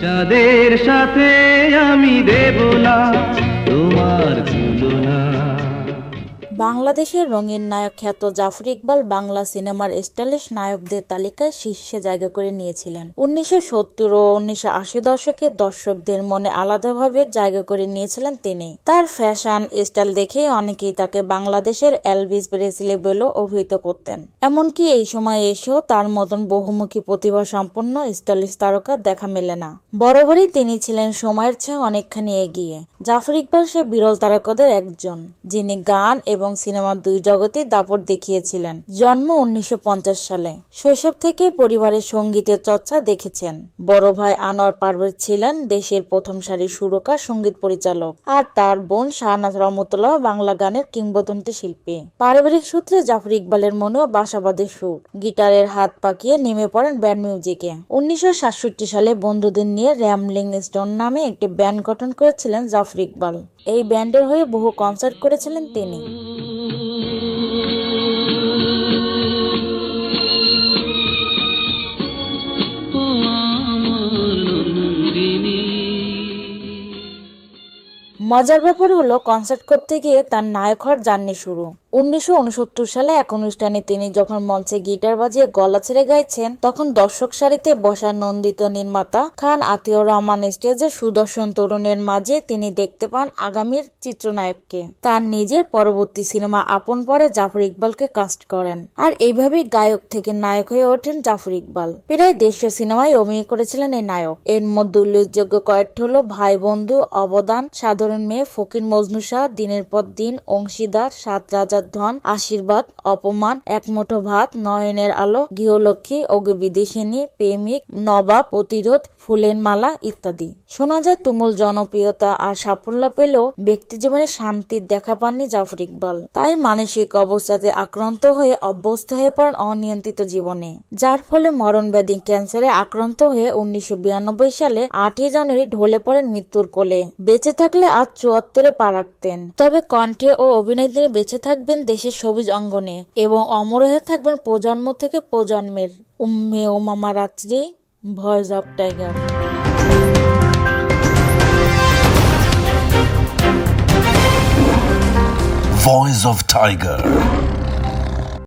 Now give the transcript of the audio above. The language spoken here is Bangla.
যাদের সাথে আমি দেব না তোমার তুলনা। বাংলাদেশের রঙিন নায়ক খ্যাত জাফর ইকবাল বাংলা সিনেমার স্টাইলিশ নায়কদের তালিকায় শীর্ষে জায়গা করে নিয়েছিলেন। 1970 ও 1980 দশকে দর্শকদের মনে আলাদাভাবে জায়গা করে নিয়েছিলেন তিনি। তার ফ্যাশন স্টাইল দেখে অনেকেই তাকে বাংলাদেশের এলভিস প্রেসলি বলেও অভিহিত করতেন। এমনকি এই সময় এসেও তার মতন বহুমুখী প্রতিভা সম্পন্ন স্টাইলিশ তারকা দেখা মেলে না। বরাবরই তিনি ছিলেন সময়ের চেয়ে অনেকখানি এগিয়ে। জাফর ইকবাল সে বিরল তারকাদের একজন, যিনি গান এবং সিনেমার দুই জগতে দাপট দেখিয়েছিলেন। জন্ম 1950 সালে। শৈশব থেকে পরিবারের সঙ্গীতের চর্চা দেখেছেন। বড় ভাই আনোয়ার পারভেজ ছিলেন দেশের প্রথম সারির সুরকার, সঙ্গীত পরিচালক, আর তার বোন শাহনাজ রহমতুল্লাহ বাংলা গানের কিংবদন্তি শিল্পী। পারিবারিক সূত্রে জাফর ইকবালের মনেও বাসা বাঁধে সুর। গিটারের হাত পাকিয়ে নেমে পড়েন ব্যান্ড মিউজিকে। 1967 সালে বন্ধুদের নিয়ে র্যামলিং স্টোন নামে একটি ব্যান্ড গঠন করেছিলেন জাফর ইকবাল। এই ব্যান্ডের হয়ে বহু কনসার্ট করেছিলেন তিনি। মজার ব্যাপার হলো, কনসার্ট করতে গিয়ে তার নায়ক হওয়ার জার্নি শুরু। 1969 সালে এক অনুষ্ঠানে তিনি যখন মঞ্চে গিটার বাজিয়ে গলা ছেড়ে গাইছেন, তখন দর্শক সারিতে বসা নন্দিত নির্মাতা খান আতিউর রহমান স্টেজের সুদর্শন তরুণের মাঝে তিনি দেখতে পান আগামীর চিত্রনায়ককে। তার নিজের পরবর্তী সিনেমা আপন পরে জাফর ইকবালকে কাস্ট করেন, আর এইভাবেই গায়ক থেকে নায়ক হয়ে ওঠেন জাফর ইকবাল। প্রায় দেশীয় সিনেমায় অভিনয় করেছিলেন এই নায়ক। এর মধ্যে উল্লেখযোগ্য কয়েকটি হলো ভাই বন্ধু, অবদান, সাধারণ মেয়ে, ফকির মজনু শাহ, দিনের পর দিন, অংশীদার, সাত রাজার ধন, আশীর্বাদ, অপমান, এক মুঠো ভাত, নয়নের আলো, গৃহলক্ষ্মী, অগ্নি বিদেশিনী, প্রেমিক, নবাব, প্রতিরোধ, ফুলের মালা ইত্যাদি। শোনা যায় তুমুল জনপ্রিয়তা আর সাফল্য পেলেও ব্যক্তি জীবনে শান্তির দেখা পাননি জাফর ইকবাল। তাই মানসিক অবস্থাতে আক্রান্ত হয়ে অভ্যস্ত হয়ে পড়েন অনিয়ন্ত্রিত জীবনে, যার ফলে মরণ ব্যাধি ক্যান্সারে আক্রান্ত হয়ে 1992 সালে 8 জানুয়ারি ঢলে পড়েন মৃত্যুর কোলে। বেঁচে থাকলে আজ 74-এ পা রাখতেন। তবে কণ্ঠে ও অভিনয় দিয়ে বেঁচে থাকবেন দেশের সবুজ অঙ্গনে এবং অমর হয়ে থাকবেন প্রজন্ম থেকে প্রজন্মের। উম্মে ও মামা রাত্রি, voice of tiger. Voice of Tiger.